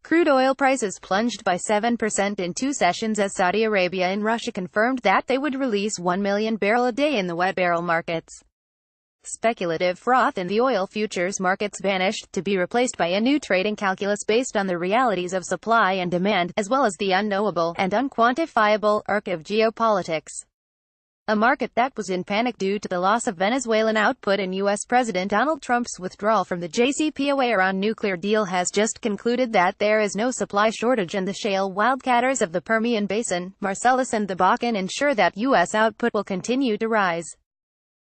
Crude oil prices plunged by 7% in 2 sessions as Saudi Arabia and Russia confirmed that they would release 1 million barrel a day in the wet barrel markets. Speculative froth in the oil futures markets vanished, to be replaced by a new trading calculus based on the realities of supply and demand, as well as the unknowable and unquantifiable arc of geopolitics. A market that was in panic due to the loss of Venezuelan output and U.S. President Donald Trump's withdrawal from the JCPOA-Iran nuclear deal has just concluded that there is no supply shortage and the shale wildcatters of the Permian Basin, Marcellus and the Bakken ensure that U.S. output will continue to rise.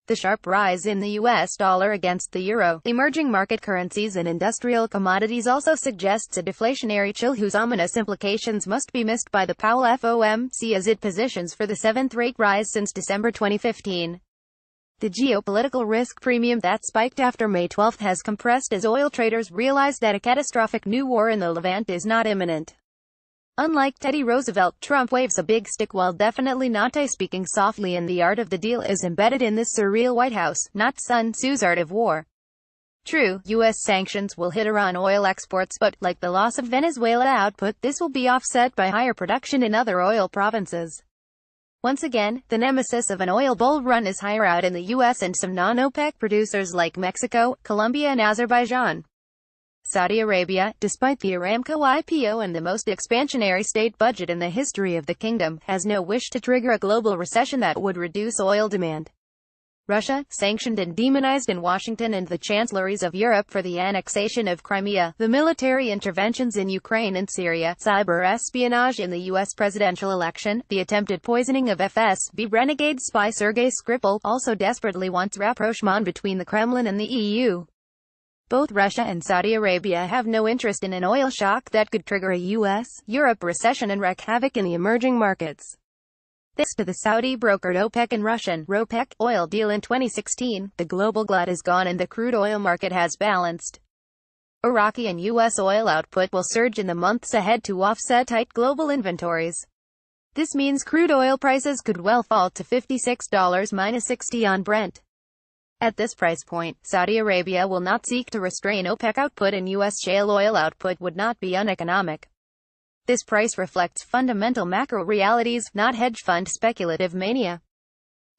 The sharp rise in the U.S. dollar against the euro, emerging market currencies and industrial commodities also suggests a deflationary chill whose ominous implications must be missed by the Powell FOMC as it positions for the 7th rate rise since December 2015. The geopolitical risk premium that spiked after May 12 has compressed as oil traders realize that a catastrophic new war in the Levant is not imminent. Unlike Teddy Roosevelt, Trump waves a big stick while definitely not speaking softly, and the art of the deal is embedded in this surreal White House, not Sun Tzu's art of war. True, U.S. sanctions will hit Iran oil exports, but, like the loss of Venezuela output, this will be offset by higher production in other oil provinces. Once again, the nemesis of an oil bull run is higher out in the U.S. and some non-OPEC producers like Mexico, Colombia and Azerbaijan. Saudi Arabia, despite the Aramco IPO and the most expansionary state budget in the history of the kingdom, has no wish to trigger a global recession that would reduce oil demand. Russia, sanctioned and demonized in Washington and the chancelleries of Europe for the annexation of Crimea, the military interventions in Ukraine and Syria, cyber espionage in the U.S. presidential election, the attempted poisoning of FSB renegade spy Sergei Skripal, also desperately wants rapprochement between the Kremlin and the EU. Both Russia and Saudi Arabia have no interest in an oil shock that could trigger a U.S.-Europe recession and wreak havoc in the emerging markets. Thanks to the Saudi-brokered Opec and Russian (ROPEC) oil deal in 2016, the global glut is gone and the crude oil market has balanced. Iraqi and U.S. oil output will surge in the months ahead to offset tight global inventories. This means crude oil prices could well fall to $56-60 on Brent. At this price point, Saudi Arabia will not seek to restrain OPEC output and U.S. shale oil output would not be uneconomic. This price reflects fundamental macro realities, not hedge fund speculative mania.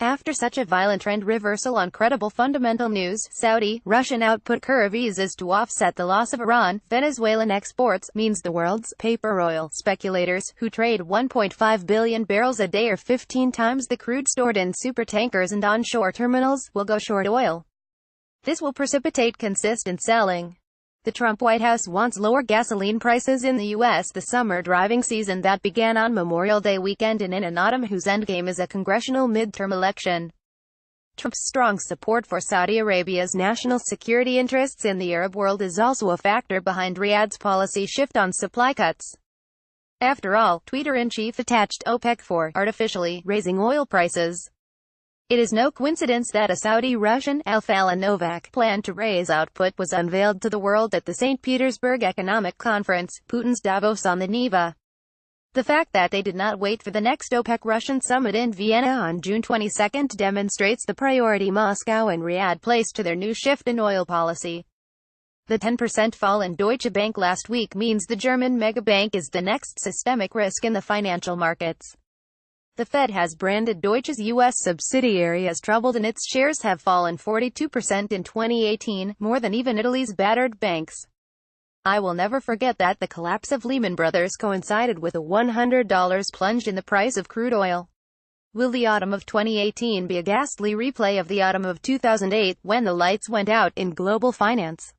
After such a violent trend reversal on credible fundamental news, Saudi-Russian output curve eases to offset the loss of Iran. Venezuelan exports means the world's paper oil speculators, who trade 1.5 billion barrels a day or 15 times the crude stored in supertankers and onshore terminals, will go short oil. This will precipitate consistent selling. The Trump White House wants lower gasoline prices in the U.S. the summer driving season that began on Memorial Day weekend and in an autumn whose endgame is a congressional midterm election. Trump's strong support for Saudi Arabia's national security interests in the Arab world is also a factor behind Riyadh's policy shift on supply cuts. After all, Tweeter-in-chief attached OPEC for artificially raising oil prices. It is no coincidence that a Saudi-Russian Al-Fal and Novak plan to raise output was unveiled to the world at the St. Petersburg Economic Conference, Putin's Davos on the Neva. The fact that they did not wait for the next OPEC-Russian summit in Vienna on June 22 demonstrates the priority Moscow and Riyadh placed to their new shift in oil policy. The 10% fall in Deutsche Bank last week means the German megabank is the next systemic risk in the financial markets. The Fed has branded Deutsche's U.S. subsidiary as troubled and its shares have fallen 42% in 2018, more than even Italy's battered banks. I will never forget that the collapse of Lehman Brothers coincided with a $100 plunge in the price of crude oil. Will the autumn of 2018 be a ghastly replay of the autumn of 2008, when the lights went out in global finance?